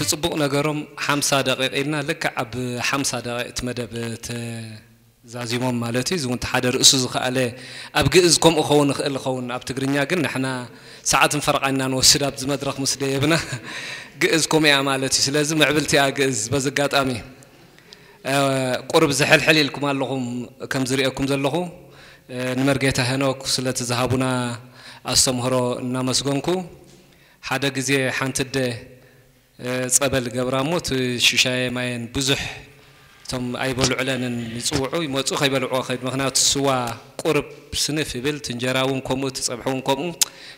تصبق نجارم 5 دقائق إلنا لك عب 5 دقائق تمدبت زازيمون مالتي زون تحدر أسس خاله أبجئزكم أخون الخون أبتقرنيا قلنا إحنا ساعات نفرق عنا نوصل بزمدرخ مسلي ابنا جئزكم يا مالتي لازم عبلتي أجئز بزقات أمي قرب زحل حليلكم اللهم كم زريئكم زلهم نمرجيته هناك سلة ذهبنا أستمهرو نامسجونكو حدا جزء حنتده صبل جبراموت ششاي ماين بزح ثم أيبلو علنا يصوعوا يموتوا خيبلوا خيد مخنات سوا قرب سنف بل تنجراون كموت تصبحون كمو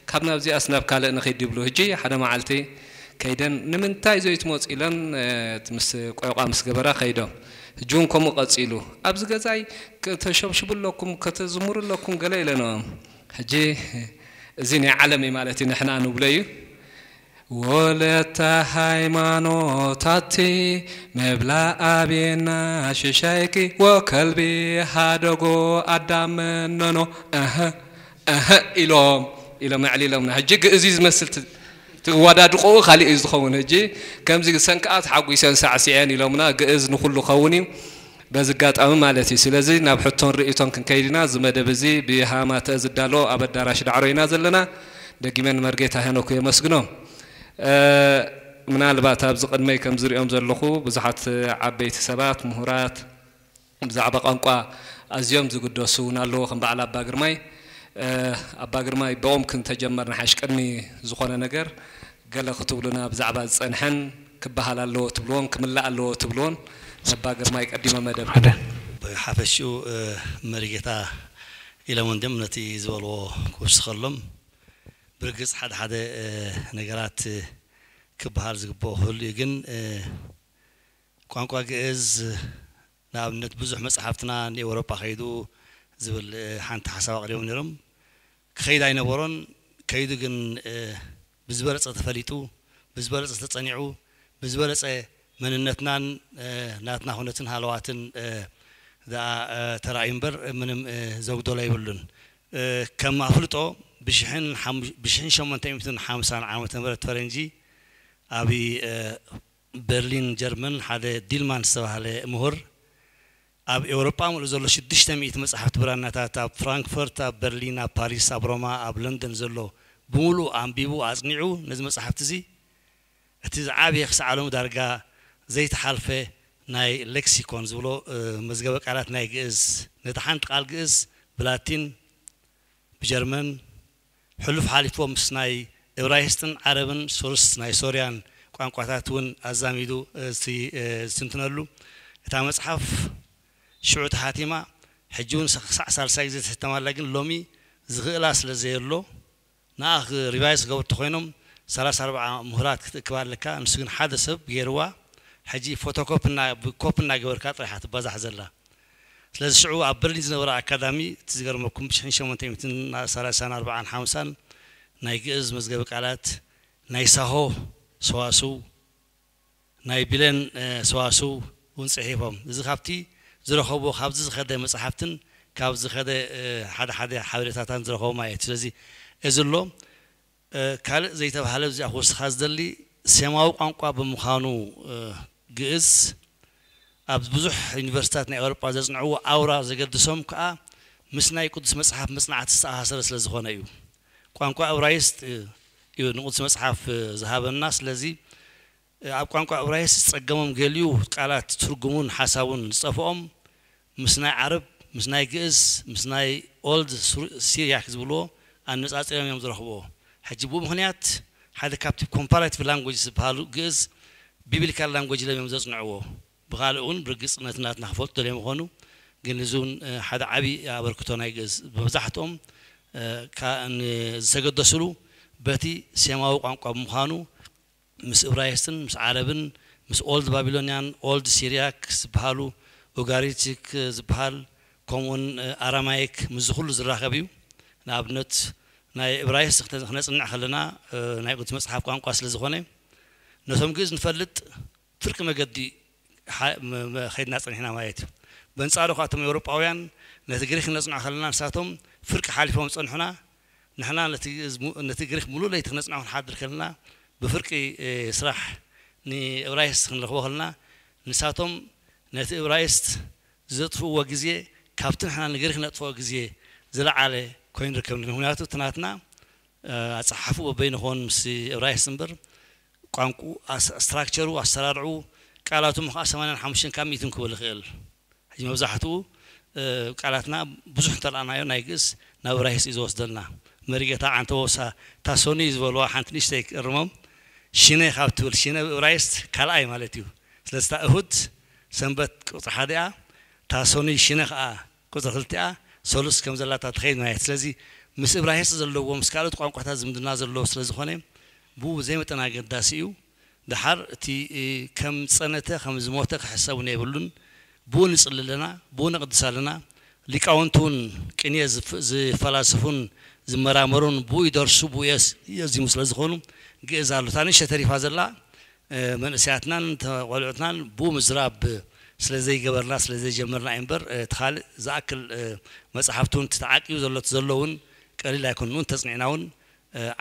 كابنا بزي أسناب كلا نخيد يبلو هجي حدا معلتي كيدن نمنتاي زي تموت إلان تمس قامس جبرا خيدهم جون كمو قصيلو أبز جزاي كتشبشب لكم كتزمر لكم قليلنا هجي زيني عالمي مالتي نحنا نبليو ولتا هايمانو تاتي مبلا أبينا ششايكي وكلبي هادوغو أدامننو إلو معلي لهم هجيك إزيز مسلت ودادقو خالي إز خون هجي كم زي سنكات حقو يسان ساعسيان إلومنا إز نخلو خوني بزقات أمام مالتي سلازي نابحطون رئيتون كن كيدنا زمد بزي بهاما تزدالو أبد داراش دعروي نازل لنا دقيمان مرقيتا هنوكو يمسقنو من البات أبز قدمي كم زريهم زلخو بزحت عبيت سبات مهورات بزعبق أنقى أزيوم زقدوسون الله خم بعلى باقرماي أباقرماي بوم كنت تجمر نحش كني زخانة نجر قال خطب لنا بزعبات صنحن كبهال الله تبلون كملا الله تبلون أباقرماي قديم مدام هذا حفشوا مريجتا إلى من دمنتي زولو كوش خلهم برجس حد نجارات كبهار زقبوه هل يجن قانقا جز نابنت بزح مسحفتنا لأوروبا خيدو زبل حنت حساب عليهم نرم خيد عين ورن خيدو جن بزبرة تفليتو بزبرة تصنيعو بزبرة من النتنان ناتنا هونتن هالواتن ذا ترى ينبر من زوج دولار يبلون كم أفلتو بشحن شمن تيمتن 50 عام تمرت فرنجي أبي برلين جرمن هذا ديلمان سواه مهر أب أوروبا ملزلو شدش تميت مسحت برانتا تاب فرانكفورت تاب برلين تاب باريس تاب روما تاب لندن زلو بمولو عم بيبو أزنيعو نزم مسحت زي تزعابي يخس علوم درجة زيت حلفة ناي لكسيكون زلو مزجوك على ناي جز نتحنت قال جز بلاتين بجرمن حلف حالفهم سناي إبراهيستن عربن سورس ناي سوريان قان قاتاتون أزاميدو سنتنالو تامس حف شعوت حاتمة حجون سعسال سايزة تمام لكن لومي زغلاس لزيرلو ناخ ريفايس قبل تخوينهم 3-4 مهرات كبار لك نسجن حدث بجروا حجي فوتوكوبنا بكوبنا جور كات راح تبازح زلا لذا شعو عبرلين زنورا أكاديمي تزجر مكم بشحن شمن تيمتن 3-4-5 نايجز مزجب قالات نايساهو سواسو ناي بلن سواسو ونصحيفهم إذا خبتي زرخوا خبز خده مسحفتن كابز خده حدا حوالتان زرخوا ما يتلزي إزلو كال زي تبهالو زي أخوص خاص دلي سماو قانقوا بمخانو جئز أبز بزح يونيفرسيتات نا أوروبا زنعو أورا زقدسهم كأ مسنا يقدس مسحف مسنعة الساعة لزخونا يو قانقوا أورايست يو نقدس مسحف ذهاب الناس لذي أب قانقوا أورايست تقمم قليو قالات ترجمون حسابون صفهم مسنا عرب مسنا جئز مسنا أولد سيريا كذبلو الناس أصلاً يوم زرخوه حجبوا مهنيات هذا كابت comparative language بحالو جئز biblical language لم يوم زرنعوه بغالون برجس نتنات نحفظ تلهم خانو جنزون هذا عبي أبركتونا يجز بمزحتهم كان سجد سلو بتي سماو قام خانو مس إبراهيم مس عربن ምስ ኦልድ ባቢሎኒያን ኦልድ ሲሪያክ ዝበሃሉ ኦጋሪቲክ ዝበሃል ከምኡን አራማይክ ምስ ኩሉ ዝራኸብ እዩ ንኣብነት ናይ ዕብራይስጥ ክነጽንዕ ከለና ናይ ቅዱስ መጽሓፍ ቋንቋ ስለ ዝኾነ ነቶም ግእዝ ንፈልጥ ፍርቂ መገዲ ኸይድና ጸኒሕና ማለት እዩ በንጻሩ ኻቶም ኤውሮጳውያን ነቲ ግሪክ ክነጽንዕ ከለና ንሳቶም ፍርቂ ሓሊፎም ጸንሑና ንሕና ነቲ ግሪክ ሙሉእ ለይቲ ክነጽንዕ ክንሓድር ከለና ብፍርቂ ስራሕ ንዕብራይስጥ ክንረኽቦ ከለና ንሳቶም ነቲ ዕብራይስጥ ዘጥፍእዎ ግዜ ካብቲ ንሕና ንግሪክ ነጥፍኦ ግዜ ዝለዓለ ኮይኑ ንርከብ ምክንያቱ ትናትና ኣፀሓፉ በይንኾን ምስ ዕብራይስጥ እምበር ቋንቁ ስትራክቸሩ ኣሰራርዑ ቃላቱ ምኻ 85 ካብ 100 ክብል ይኽእል ሕጂ መብዛሕትኡ ቃላትና ብዙሕ ተላናዮ ናይ ግእዝ ናብ ዕብራይስጥ እዩ ዝወስደልና መሪጌታ ዓንተወሳ ታሶኒ ዝበልዋ ሓንቲ ንእሽተይ ቅርሞም ሽነ ካብ ትብል ሽነ ዕብራይስጥ ካልኣይ ማለት እዩ ስለስታ እሁድ ሰንበት ቁጥሪ 1 እያ ታሶኒ ሽነ ከዓ ቁጥሪ 2 እያ ሶሉስ ከም ዘላታ ትኸይድ ማለት ስለዚ ምስ ዕብራይስጥ ዘለዎ ምስ ካልኦት ቋንቋታት ዝምድና ዘለዎ ስለ ዝኾነ ብኡ ዘይመጠን ኣገዳሲ እዩ ድሓር እቲ ከም ፀነተ ከም ዝሞተ ክሕሰቡ የብሉን ብኡ ንጽልለና ብኡ ነቕድስ ኣለና ሊቃውንቱን ቅንየ ዝፈላስፉን ዝመራመሩን ብኡ ይደርሱ ብኡ የዚሙ ስለ ዝኾኑ ግእዝ ኣሎ ታንሽ ተሪፋ ዘላ መንእስያትናን ተቆልዑትናን ብኡ ምዝራብ ስለዘይ ገበርና ስለዘይ ጀመርና እምበር ተኻልእ ዝኣክል መጽሓፍቱን ተዓቂዩ ዘለውን ቀሊል ኣይኮኑን ተጽኒዕናውን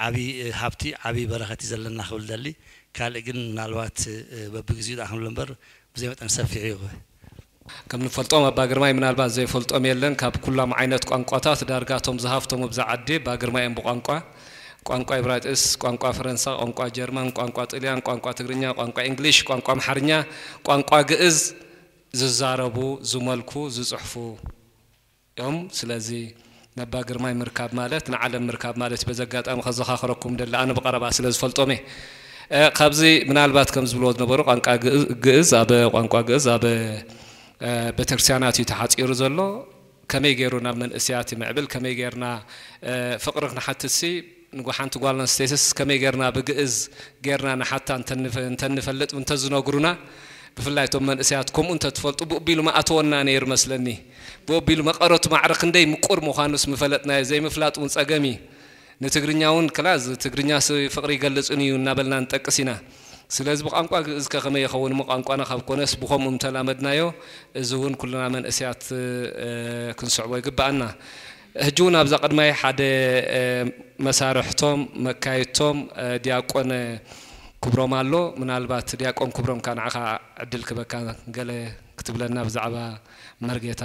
ዓቢ ሃብቲ ዓቢ በረኸት ዘለና ክብል ደሊ ካልእ ግን ምናልባት በብግዚኡ ዳኽምሉ እምበር ብዘይ መጠን ሰፊሕ እዩ ከም ንፈልጦም ኣባ ግርማይ ምናልባት ዘይፈልጦም የለን ካብ ኩሎም ዓይነት ቋንቋታት ዳርጋቶም ዝሃፍቶም ኣብዛ ዓዲ ኣባ ግርማይ ብቋንቋ ቋንቋ ዕብራይስጥ ቋንቋ ፈረንሳ ቋንቋ ጀርመን ቋንቋ ጣልያን ቋንቋ ትግርኛ ቋንቋ እንግሊሽ ቋንቋ አምሓርኛ ቋንቋ ግእዝ ዝዛረቡ ዝመልኩ ዝጽሕፉ እዮም ስለዚ ነባ ግርማይ ምርካብ ማለት ንዓለም ምርካብ ማለት በዘጋጣሚ ከዘኻኽረኩም ደላ ኣነ በቀረባ ስለ ዝፈልጦም ካብዚ ምናልባት ከም ዝብልዎ ዝነበሩ ቋንቋ ግእዝ ኣብ ቋንቋ ግእዝ ኣብ ቤተክርስቲያናት ተሓፂሩ ዘሎ ከመይ ገይሩና መንእስያት ይምዕብል ከመይ ገይርና ፍቅሪ ክንሓትሲ ንጓሓንቲ ጓልና ስቴትስ ከመይ ገይርና ብግእዝ ገይርና ንሓታ እንተንፈልጥ እንተዝነግሩና ብፍላይቶም መንእስያት ከምኡ እንተትፈልጡ ብኡቢሉ ማኣተወና ነይር መስለኒ ብኡቢሉ መቐረቱ ማዕረክ እንደይ ምቁር ምዃኑስ ምፈለጥና ዘይምፍላጥውን ጸገሚ ንትግርኛውን ክላዝ ትግርኛ ፍቅሪ ይገልጽን እዩ እናበልና እንጠቅስ ኢና ስለዚ ብቋንቋ ግእዝ ከመይ ይኸውን ቋንቋና ካብ ኮነስ ብኸምኡ ተላመድናዮ እዚ እውን ኩልና መንእስያት ክንስዕቦ ይግባአና ሕጂ እውን ኣብዛ ቀድማይ ሓደ መሳርሕቶም መካየቶም ዲያቆን ክብሮም ኣሎ ምናልባት ዲያቆን ክብሮም ካንዓኻ ዕድል ክበካ ገለ ክትብለና ብዛዕባ መርጌታ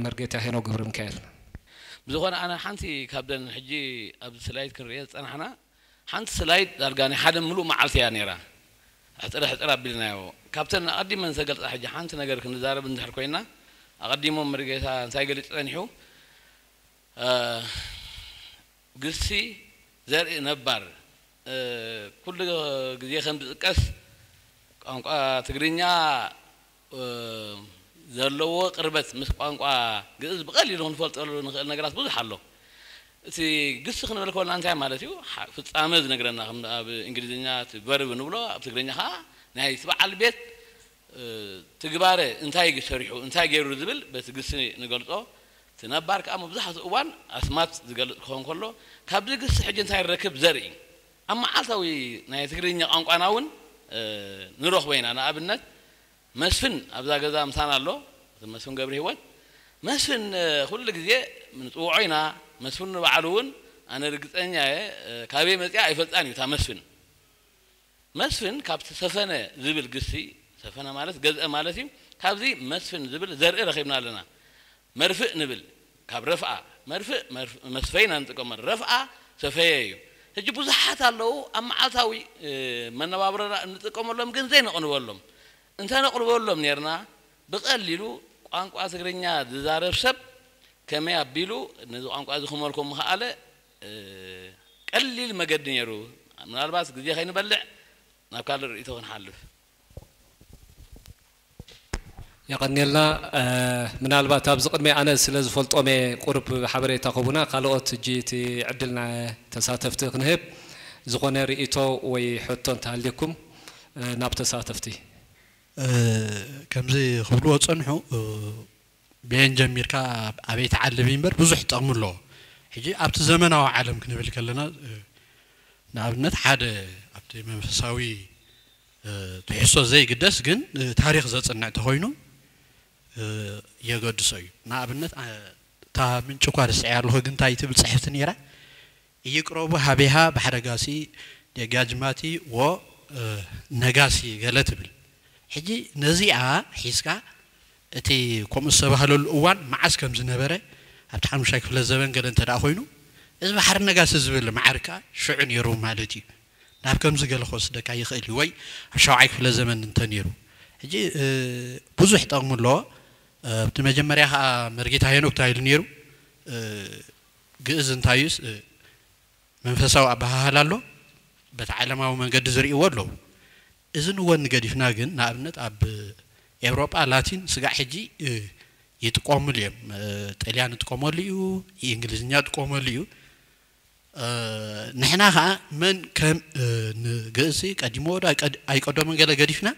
መርጌታ ሄኖ ግብረ ሚካኤል ብዝኾነ ኣነ ሓንቲ ካብደን ሕጂ ኣብ ስላይድ ክንሪኦ ፀናሕና ሓንቲ ስላይድ ዳርጋኒ ሓደ ሙሉእ መዓልቲ እያ ነይራ ሕፅረ ኣቢልናዮ ካብተን ኣቐዲመን ዘገልፃ ሕጂ ሓንቲ ነገር ክንዛረብ እንድሕር ኮይና ኣቐዲሞም መርጌታ እንታይ ገሊፅ ፀኒሑ ግሲ ዘርኢ ነባር ኩሉ ግዜ ከም ዝጥቀስ ቋንቋ ትግርኛ ዘለዎ ቅርበት ምስ ቋንቋ ግእዝ ብቐሊሉ ክንፈልጠሉ ንኽእል ነገራት ብዙሕ ኣሎ እቲ ግስ ክንብል ከለና እንታይ ማለት እዩ ፍጻመ ዝነግረና ኣብ እንግሊዝኛ ቨርብ ንብሎ ኣብ ትግርኛ ከዓ ናይ በዓል ቤት ትግባረ እንታይ ሰሪሑ እንታይ ገይሩ ዝብል በቲ ግስ ንገልጾ ትነባር ከዓ መብዛሕትኡ እዋን ኣስማት ዝገልጽ ክኸውን ከሎ ካብዚ ግስ ሕጂ እንታይ ረክብ ዘርኢ ኣብ መዓልታዊ ናይ ትግርኛ ቋንቋና እውን ንረኽቦ ኢና ንኣብነት መስፍን ኣብዛ ገዛ ምሳና ኣሎ መስፍን ገብረ ህይወት መስፍን ኩሉ ግዜ ምንፅውዖ ኢና መስፍን በዓሉ እውን ኣነ ርግፀኛ ካበይ መፅያ ኣይፈልጣን እዩ ታ መስፍን ካብቲ ሰፈነ ዝብል ግሲ ሰፈነ ማለት ገዝአ ማለት እዩ ካብዚ መስፍን ዝብል ዘርኢ ረኺብና ኣለና መርፍእ ንብል ካብ ረፍዓ መርፍእ መስፈይና ንጥቀመ ረፍዓ ሰፈየ እዩ ሕጂ ብዙሓት ኣለዉ ኣብ መዓልታዊ መነባብሮና እንጥቀመሎም ግን ዘይነቕንበሎም እንተነቕንበሎም ነርና ብቐሊሉ ቋንቋ ትግርኛ ዝዛረብ ሰብ ከመይ ኣቢሉ ነዚ ቋንቋ ዝኽመልኩም ምኽኣለ ቀሊል መገዲ ነይሩ ምናልባት ግዜ ከይንበልዕ ናብ ካልእ ርእይቶ ክንሓልፍ يقنيلنا منالبات أبز قدمي أنا سلز فلطومي قرب حبري تقبنا قالوت جيتي عدلنا تساتفت نهب زغنا رئيتو ويحطون تعليكم نابتساتفتي كمزي خبلو صنحو بين جميركا ابيت علمين بر بزح طقم له حجي ابت زمناو عالم كنبل كلنا نابنت حد ابت منفساوي تحسو زي قدس جن تاريخ زصنع تخوينو يقدسو نابنت تا من چوكار سعيار له جن تايت بالصحفت نيرا يقربو حبيها بحرغاسي دغاجماتي و نغاسي غلتبل حجي نزيعا حيسكا اتي كوم سبحال الاوان معس كم زنبره ابت حمشا كفل زبن قد انت دا خوينو اذ بحر نغاس زبل معركا شعن يرو مالتي ناب كم زغل خوس دكا يخيل وي شاعي كفل زمن انت نيرو حجي بزح طقم له بتمجمريا مرغيتا هينوك تايل نيرو ግእዝ እንታዩስ መንፈሳው አባሃላሎ በተዓለማው መንገድ ዝርኢዎ አለው እዝን ወን ገዲፍና ግን ናብነት አብ ኤውሮፓ ላቲን ስጋ ሕጂ ይጥቆምልዮም ጣሊያን ጥቆምልዩ እንግሊዝኛ ጥቆምልዩ ንሕና ኸ መን ከም ግእዝ ቀዲሞ አይቀደም ገለ ገዲፍና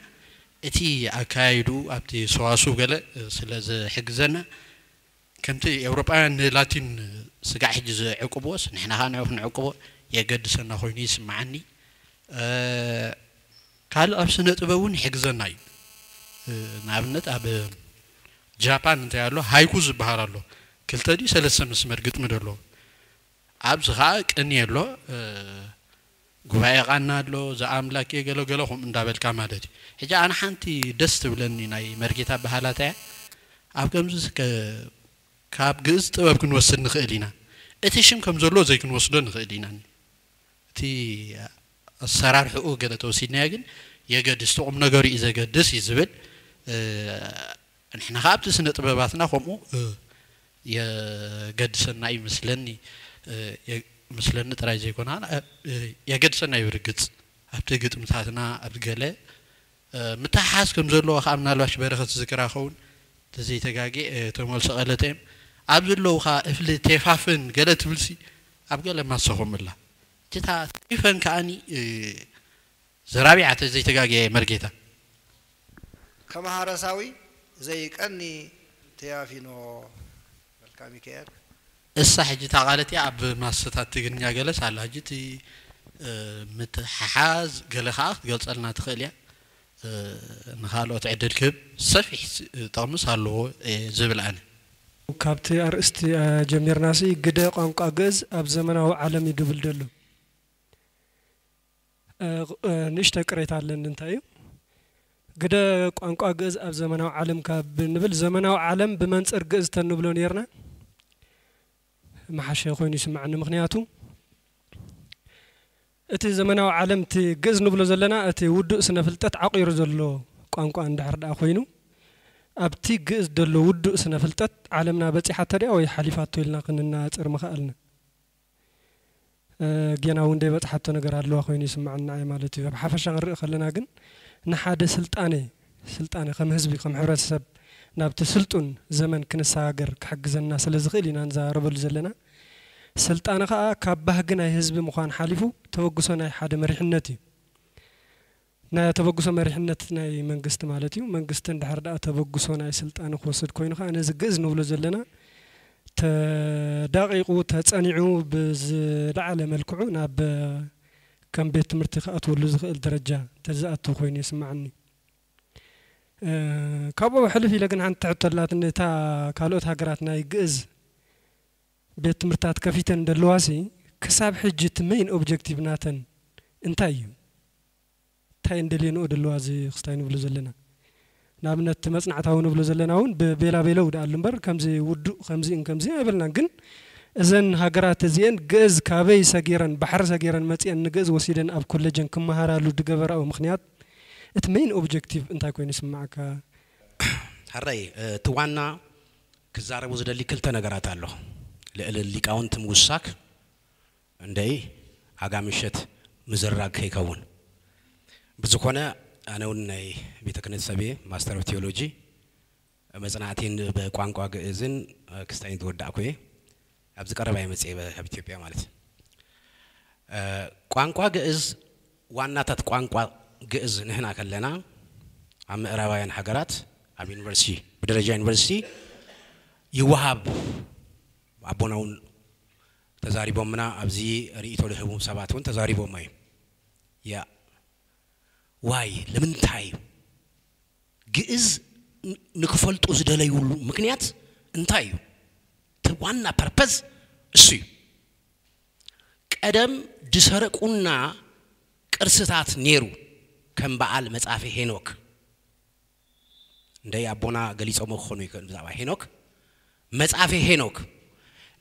እቲ አካይዱ አብቲ ሰዋሱ ገለ ስለዚ ሕግዘና كمتي أوروبيان لاتين سقع حجز عقبوس نحن هانعرف نعقبو يقدسنا خويني يسمعني قال أبسنة تبون حجزناي نابنت أب جابان انت يالو هايكوز بحارالو كلتا دي سلسة مسمر قد مدرلو أبز غاك اني يالو قوايا غانادلو زا أملاكي قلو قلو هم اندابل كامالتي حجا أنا حانتي دست بلني ناي مرقيتا بحالاتي أب كمزوز كاب جز تباب كن وصل نخيلنا اتشم كم زلوا زي كن وصلوا نخيلنا تي السرار حقوق كده توصينا يجن يجد استقم نجاري إذا جدس يزبل نحن خابت سنة تباباتنا خمو يجد سنة مثلني مثلنا ترى زي كنا يجد سنة يورجت أبتجد متحدنا أبتجله متحاس كم زلوا خامنا لواش برخت ذكرى خون تزي تجاجي تمول سقالتهم أبدلو خا إفل تفافن قالت بلسي أبقى لما صهم الله جتا إفن كأني زرابي عت زي تجاجي مرجيتا كما هرساوي زي كأني تيافينو بالكامي كير الصح جتا قالتي أب ما ستات تجنيا جلس على جتي متحاز قال خاخ قلت لنا تخيليا نخالو تعدل كب صفي طامس هالو زبلان كابتي أرستي جمير ناسي قدا قانقا جز أب زمنه عالمي دبل دلو نشتا قريت على ننتايو قدا قانقا جز أب زمنه عالم كاب نبل زمنه عالم بمنصر جز تنبلو نيرنا ما حش يخوين يسمعنا مغنياتو اتي زمنه عالم تي جز نبلو زلنا اتي ودو سنفلتت عقير زلو قانقا اندحر دا خوينو أبتي جز دلو ودو سنفلتت عالمنا بتي حتى ريا وي حليفاتو لنا كننا صر مخالنا جينا وندي بت حتى نغير هالو خويني يسمعنا اي مالتي بحفشه نرق خلنا كن نحاده سلطاني خم حزبي خم حرسب نابت سلطون زمن كنساغر كحجزنا سلازخيلنا نزاربل زلنا سلطانه كابه جنا حزب مخان حليفو توغسنا حدا مريحنتي نا تبغسو مريحنت ناي منغست مالتيو منغست اندحر دا تبغسو ناي سلطان خوسد كوينو خا انا زغز نبلو زلنا تدقيقو تصنيعو بزلعل ملكعو ناب كم بيت تمرتي خاطولو زخيل درجه تزاتو خوين يسمعني كابو حلفي لكن عن تعطلات نتا كالوت هاغرات ناي غز بيت تمرتات كفيتن دلواسي كساب حجت مين اوبجكتيف ناتن انتايو تاين دلينو دلوازي خستاين بلو زلنا نابنت مصنعتاون بلو زلنا هون ببيلا بيلو دالمبر كمزي ودو كمزي يبلنا كن اذن هاغرات زين غز كابي سغيرن بحر سغيرن مصين نغز وسيدن اب كولجن كمهارالو دغبراو مخنيات ات مين اوبجكتيف انت كوين يسمعك حراي توانا كزاربو زدلي كلتا نغرات الله لليقاونت موساك اندي اغامشت مزراك يكون بزكونا أنا وناي بيتكنت سبي ماستر أوف تيولوجي مزناتين بقوانقوا جزين كستاين تود أكوي أبزكار باي مسيب هبتيوبيا مالت قوانقوا جز وانا تت قوانقوا ግዕዝ ንህና ከለና ኣብ ምዕራባውያን ሃገራት ኣብ ዩኒቨርሲቲ በደረጃ ዩኒቨርሲቲ ይወሃብ አቦናውን ተዛሪቦምና ኣብዚ ሪኢቶ ለህቡም ሰባቱን ተዛሪቦም አይ ያ ዋይ ለምንታይ ግዕዝ ንክፈልጡ ዝደለዩሉ ምክንያት እንታይ እዩ ዋና ፐርፐዝ እሱ ቀደም ድሰረቁና ቅርስታት ኔሩ ከም በዓል መጽሐፈ ሄኖክ እንደ አቦና ገሊጾም ሆኖ ይከንዛባ ሄኖክ መጽሐፈ ሄኖክ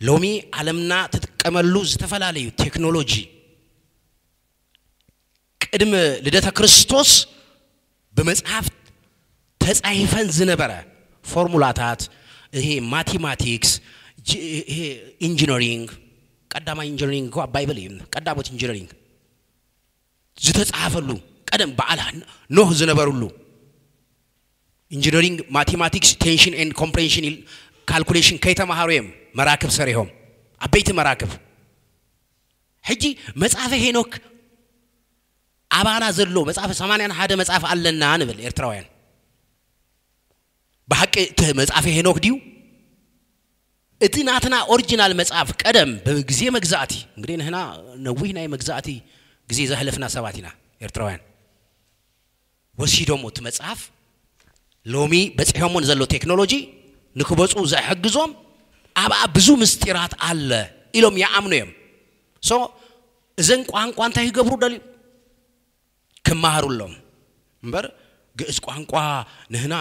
ሎሚ ዓለምና ተጥቀመሉ ዝተፈላልዩ ቴክኖሎጂ ቅድመ ልደተ ክርስቶስ በመጽሐፍ ተጻይፈን ዝነበረ ፎርሙላታት ይሄ ማቴማቲክስ ይሄ ኢንጂነሪንግ ቀዳማ ኢንጂነሪንግ እኮ ባይብል ይም ቀዳሞት ኢንጂነሪንግ ዝተጻፈሉ ቀደም በዓል ኖህ ዝነበሩሉ ኢንጂነሪንግ ማቴማቲክስ ቴንሽን ኤንድ ኮምፕሬንሽን ካልኩሌሽን ከይተማሃሩም መራክብ ሰሪሆም አበይት መራክብ ሕጂ መጽሐፈ ሄኖክ አባና ዘሎ መጽሐፈ 81 መጽሐፍ አለና አንብል ኤርትራውያን በሐቅ መጽሐፈ ሄኖክ ዲው እትናትና ኦሪጂናል መጽሐፍ ቀደም በጊዜ መግዛቲ እንግዲህ ነህና ነውይና መግዛቲ ጊዜ ዘህለፍና ሰባቲና ኤርትራውያን ወሲዶሞት መጽሐፍ ሎሚ በጽሖሞን ዘሎ ቴክኖሎጂ ንክበጹ ዘሕግዞም አባ ብዙ ምስጢራት አለ ኢሎም ያአምኑም ሶ እዘን ቋንቋ እንታይ ይገብሩ ደሊ ከማሃሩሎም እንበር ግዕዝ ቋንቋ ነህና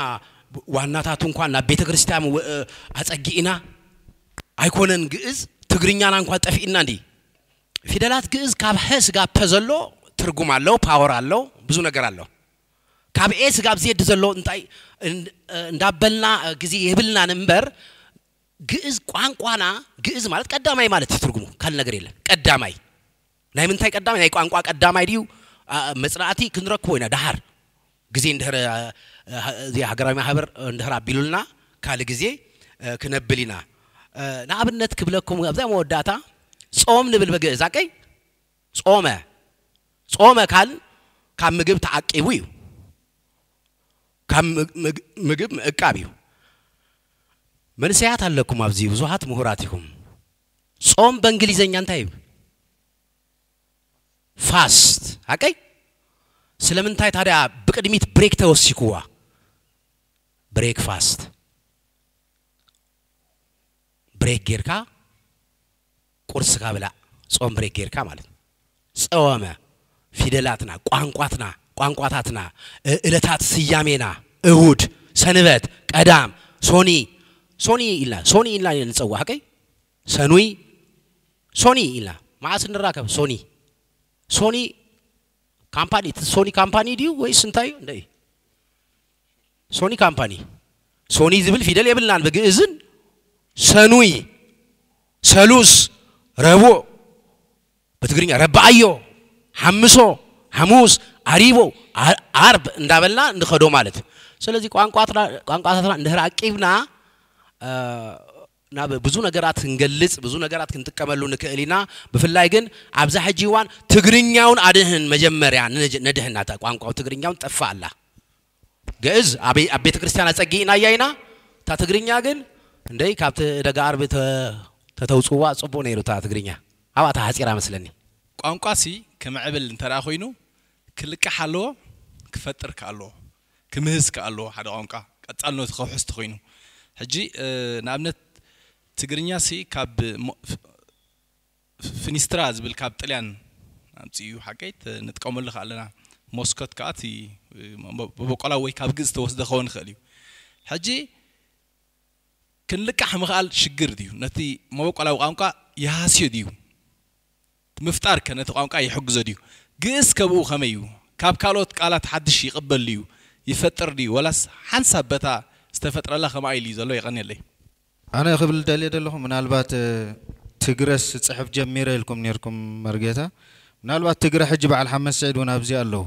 ዋናታቱ እንኳን ና ቤተ ክርስቲያን አጸጊኢና አይኮነን ግዕዝ ትግርኛና እንኳን ጠፊኢና እንዲ ፊደላት ግዕዝ ካብ ሐስ ጋር ተዘሎ ትርጉም አለው ፓወር አለው ብዙ ነገር አለው ካብ ኤስ ጋር ዜድ ዘሎ እንታይ እንዳበልና ጊዜ ይብልና ነበር ግዕዝ ቋንቋና ግዕዝ ማለት ቀዳማይ ማለት ትርጉሙ ካል ነገር የለም ቀዳማይ ናይ ምንታይ ቀዳማይ ናይ ቋንቋ ቀዳማይ ዲዩ መጽናዕቲ ክንረክቦ ኢና ዳሃር ጊዜ እንደረ ዚ ሀገራዊ ማህበር እንደራ ቢሉልና ካል ጊዜ ክነብሊና ናብነት ክብለኩም አብዛ መወዳታ ጾም ንብል በግዕዝ አቀይ ጾመ ካል ካብ ምግብ ተዓቂቡ እዩ ካብ ምግብ እቃቢዩ መንስያት አለኩም አብዚ ብዙሃት ምሁራትኩም ጾም በእንግሊዘኛ እንታይ ፋስት አቀይ ስለምንታይ ታዲያ በቅድሚት ብሬክ ተወሲኩዋ ብሬክፋስት ብሬክ ጌርካ ቁርስ ካብላ ጾም ብሬክ ጌርካ ማለት ጾመ ፊደላትና ቋንቋታትና እለታት ስያሜና እሁድ ሰንበት ቀዳም ሶኒ ኢላ ንጸዋ አቀይ ሰኑይ ሶኒ ኢላ ማዓስ እንራከብ ሶኒ ካምፓኒ ዲው ወይስ እንታይ እንደይ ሶኒ ካምፓኒ ሶኒ ዝብል ፊደል የብልናን በግዕዝን ሰኑይ ሰሉስ ረቦ በትግርኛ ረባአዮ ሐሙስ አሪቦ አርብ እንዳበላ እንደኸዶ ማለት ስለዚህ ቋንቋታትና እንደራ አቂብና ና ብዙ ነገራት እንገልጽ ብዙ ነገራት ክንጥቀመሉ ንከእሊና በፍላይ ግን አብዛ ሐጂዋን ትግርኛውን አድህን መጀመሪያ ነደህና ቋንቋው ትግርኛውን ጠፋላ ግዕዝ አቤተ ክርስቲያን አጸጊና ያይና ታ ትግርኛ ግን እንደይ ካብተ ደጋር ተተውጽዋ ጽቦ ነይሩ ታ ትግርኛ አባታ ሐጺራ መስለኒ ቋንቋሲ ከመዕብል እንተራ ኮይኑ ክልቀ ሓሎ ክፈጥር ካሎ ክምህስ ካሎ ሓደ ቋንቋ ቀጻልኖ ተኸውሕስ ተኮይኑ ሕጂ ናብነት ትግርኛ ሲ ካብ ፊኒስትራ ዝብል ካብ ጣልያን አምጽዩ ሐቀይት ንጥቀመሉ ካለና ሞስኮት ካቲ በቆላ ወይ ካብ ግዝ ተወስደ ኸውን ኸልዩ ሕጂ ክንልቀሕ ምኻል ሽግር ዲዩ ነቲ መበቆላው ቋንቋ ያሃስዮ ዲዩ ምፍጣር ከነቲ ቋንቋ ይሕግዞ ዲዩ ግዝ ከብኡ ከመዩ ካብ ካልኦት ቃላት ሓድሽ ይቅበል ዲዩ ይፈጥር ዲዩ ወላስ ሓንሳብ በታ ዝተፈጥረላ ከማይል ዘሎ ይቀነለይ አነ ክብል ደለኹ ምናልባት ትግረስ ጽሕፍ ጀሚረ ኢልኩም ነርኩም መርጌታ ምናልባት ትግረ ሕጅ በዓል ሐመድ ሰዒድ ወና ኣብዚ ኣለሁ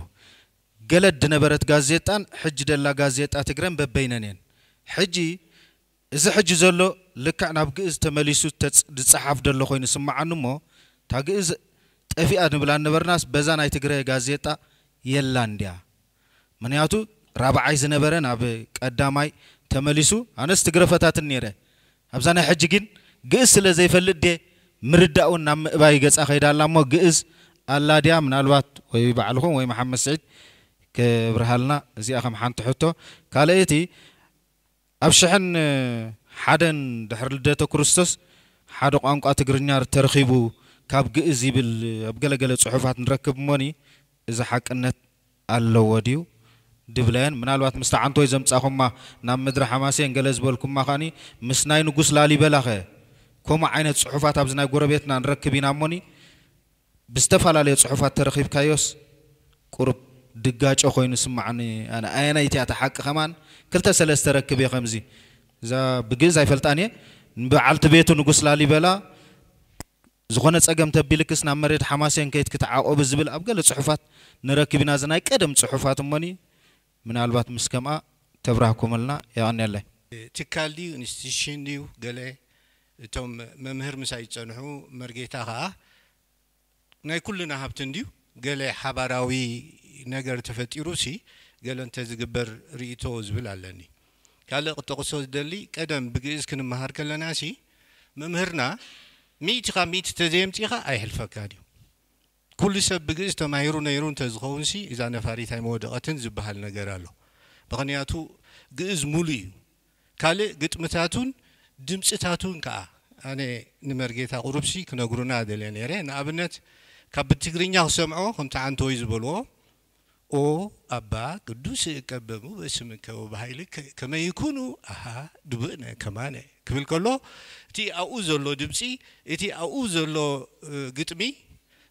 ገለድ ነበረት ጋዜጣን ሕጅ ደላ ጋዜጣ ትግረን በበይነኔን ሕጂ እዚ ሕጅ ዘሎ ልክዕ ናብ ግዕዝ ተመሊሱ ዝጽሓፍ ደሎ ኮይኑ ስማዓንሞ ታ ግዕዝ ጠፊኣ ንብላ ነበርናስ በዛ ናይ ትግረ ጋዜጣ የላንዲያ ምንያቱ ራብዓይ ዝነበረ ናብ ቀዳማይ ተመሊሱ ኣነስ ትግረፈታት ነረ ኣብዛና ሕጂ ግን ግእዝ ስለ ዘይፈልጥ ደ ምርዳኡን ናብ ምእባይ ገጻ ኸይዳላሞ ግእዝ ኣላድያ ምናልባት ወይ ባዕልኹም ወይ መሐመድ ሰዒድ كبرهالنا زي أخم حنت حتى كالأيتي أبشحن حدن دحر الداتا كريستوس حد قانق أتجرنيار ترخيبو كاب جزي بقلة قلة صحفات نركب موني إذا حق النت الله وديو دبلان من الوقت مستعنتو إذا مساهم ما نام مدر حماسي إنجلز بالكم ما خاني مسناي نقص لالي بلاخه كم عينة صحفات أبزنا قربيتنا نركبين موني بستفعل عليه صحفات ترخيب كايوس قرب دقاج أخوي نسمعني أنا يتي أتحقق كمان كلتا سلسة ركب يا خمزي إذا بقي زي فلتانية بعلت بيته نقص لالي بلا زخونة أجمع تبيلكس نمرت حماسين كيت كتعاقب الزبل أبقى الصحفات نركبنا زناي كدم صحفات ماني من البات مسكمة تبرهكم لنا يا أني الله تكالدي ونستشين ديو قلة توم ممهر مساعد صنعو مرجيتها ناي كلنا هبتن ديو قلة حبراوي نجار تفتيروسي قال أنت زجبر ريتو زبل علاني قال قطقصوص دلي كدم بجيز كنا مهار كلا ناسي ممهرنا ميت تزيم تيخا أي حلفكاديو كل سب بجيز تماهيرون يرون تزخونسي إذا نفاري ثاي مودقتن زبها النجارالو بغنياتو جيز مولي قال قط متاتون دمستاتون كا أنا نمرجيتا قربسي كنا قرونا دلين يرين أبنت كابتجرينيا سمعو هم تعنتو يزبلو أو أبا قدوس كبمو اسمك وبهايلك كما يكونوا دبنا كمان كمل كله تي أوزلو دبسي تي أوزلو قطمي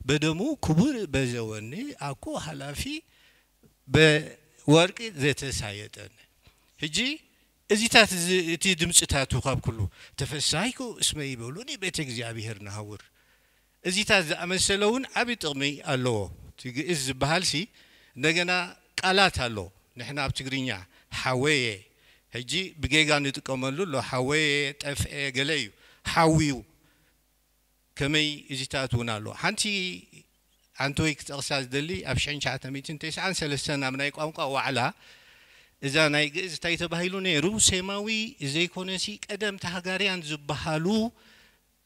بدمو كبر بزواني أكو حلافي بورق ذات سايتن هجي إزيتات تي دمستاتو خاب كله تفسايكو اسمي بيقولوني بيتك زيابيهر نهور إزيتات أمسلون عبي تغمي الله تيجي إز بهالسي نجنا قالات هلو نحن أبتقرينيا حوي هجي بجيجا نتكملوا له حوي تفع جليو حويو كمي إزتاتونا له حنتي أنتو يكتغساز دلي أبشين شعتا ميتين تسعان سلسنا من أيقو أمقا وعلا إذا نايق إزتايت بهايلو نيرو سيماوي إزاي كونسي قدم تهجاريان زبهالو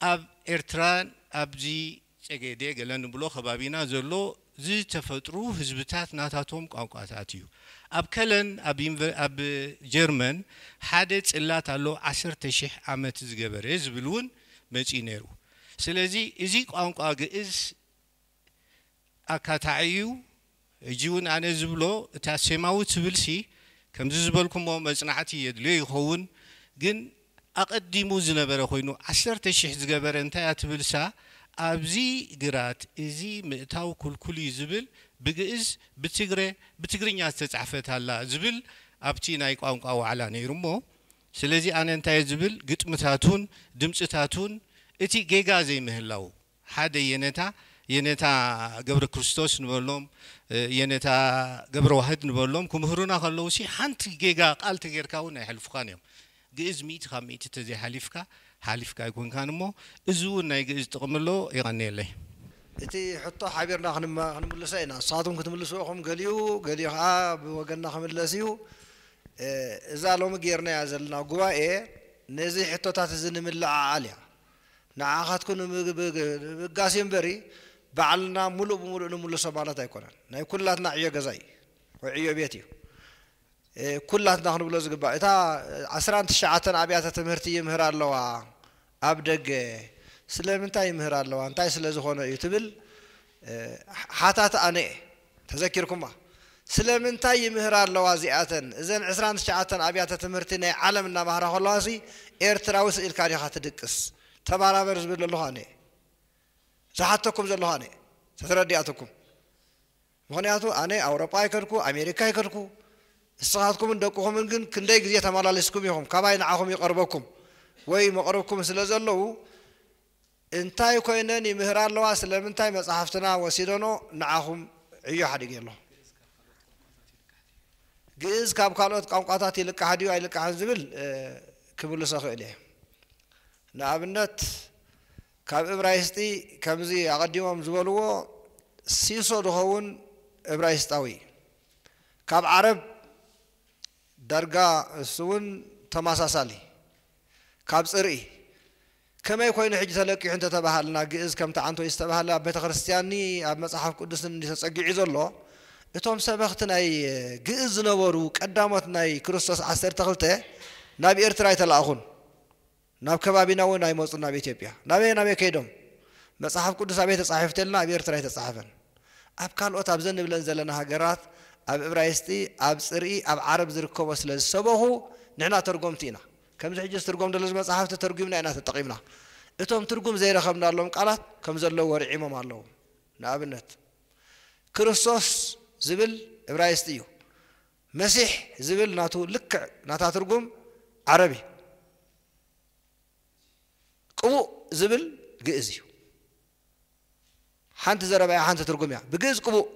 أب إرتران أبزي سجدي قلنا نبلو خبابينا زلو زي تفترو حزبتات ناتاتهم قانقاتاتيو أب كلن أب جيرمان حادث إلا تالو 10,000 عامت زجبر يزبلون متينيرو سلازي إزي قانقا جئز أكاتعيو يجون أنا زبلو تاسماو تبلسي كم زبلكم مصنعتي يدلي يخون جن أقدمو زنبر خوينو 10,000 زجبر انتهى تبلسا أبزي قرات إزي مئتاو كل زبل بجئز بتجري تتعفت هلا زبل أبتي نايق أو على نيرمو سلزي أنا انتهى زبل قط متاتون دمتاتون إتي جيجا زي مهلاو حدا ينتا قبر كريستوس نقولهم ينتا قبر واحد نقولهم كمهرونا خلوسي حنت جيجا قال تغير كاونا يحلف خانيهم جئز 100 تزي حليفك يكون كان مو إزون نيجي استقملوا يغني له. إتي حطوا حبيرنا خنم لسينا صادم كنت ملسوهم قاليو بوجنا خم لسيو إذا لو مجيرنا عزلنا جوا نزي حطوا تاتزن من العالية نعاقد كنا بقاسم بري بعلنا ملو سبالة تيكونا ناي كلاتنا عيا جزاي وعيا بيتي كلاتنا خنم لزق بقى إتا عسران تشعتن عبيات تمهرتي مهر الله أبدق سلامنتاي مهر الله أنتاي سلازخونه يتبل حتى أنا تذكركم ما سلامنتاي مهر الله وازياتن إذن عسران تشعتن عبيات تمهرتنا علمنا مهره الله سي إرتراوس الكاريخات تدقس تبارا برز بالله هاني زحتكم زلله هاني ستردياتكم مغنياتو أنا أوروبا يكركو أمريكا يكركو استغاثكم ندقوهم من كندي جزية تمالا لسكم يهم كباين عاهم يقربكم وي مقربكم سلازلو انتاي كوينني مهران لوا سلام انتاي مصحفتنا وسيدونو نعاهم عيو حديق الله جئز كاب كالوت قوقاتاتي لك حديو اي لك حنزبل كبل سخو إليه نعبنت كاب إبراهيستي كمزي أقدمهم زبلوو سيسو دخون ዕብራይስጣዊ ካብ ዓረብ ዳርጋ እሱውን ተማሳሳሊ ካብ ጽርኢ ከመይ ኮይኑ ሕጂ ተለቂሑ እንተ ተባሃልና ግእዝ ከም ተዓንቶ ይስተባሃለ ኣብ ቤተ ክርስቲያንኒ ኣብ መጽሓፍ ቅዱስን ተጸጊዑ ዘሎ እቶም ሰበኽቲ ናይ ግእዝ ዝነበሩ ቀዳሞት ናይ ክርስቶስ 12 ናብ ኤርትራ ይተላእኹን ናብ ከባቢና እውን ኣይመፁ ናብ ኢትዮጵያ ናበይ ከይዶም መጽሐፍ ቅዱስ ኣበይ ተጻሒፍተልና ኣብ ኤርትራ የተጻሕፈን ኣብ ካልኦት ኣብ ዘንብለን ዘለና ሃገራት ኣብ ዕብራይስጢ ኣብ ጽርኢ ኣብ ዓረብ ዝርከቦ ስለ ዝሰበኹ ንሕና ተርጎምቲ ኢና ከምዚ ሕጂ ትርጎም ደለ መጽሓፍቲ ተርጉምና ኢና ተጠቂምና እቶም ትርጉም ዘይረኸብናሎም ቃላት ከም ዘለዎ ወርዒሞም ኣለዉ ንኣብነት ክርስቶስ ዝብል ዕብራይስጢ እዩ መሲሕ ዝብል ናቱ ልክዕ ናታ ትርጉም ዓረቢ ቅቡእ ዝብል ግእዝ እዩ ሓንቲ ዘረባያ ሓንቲ ትርጉም እያ ብግእዝ ቅቡእ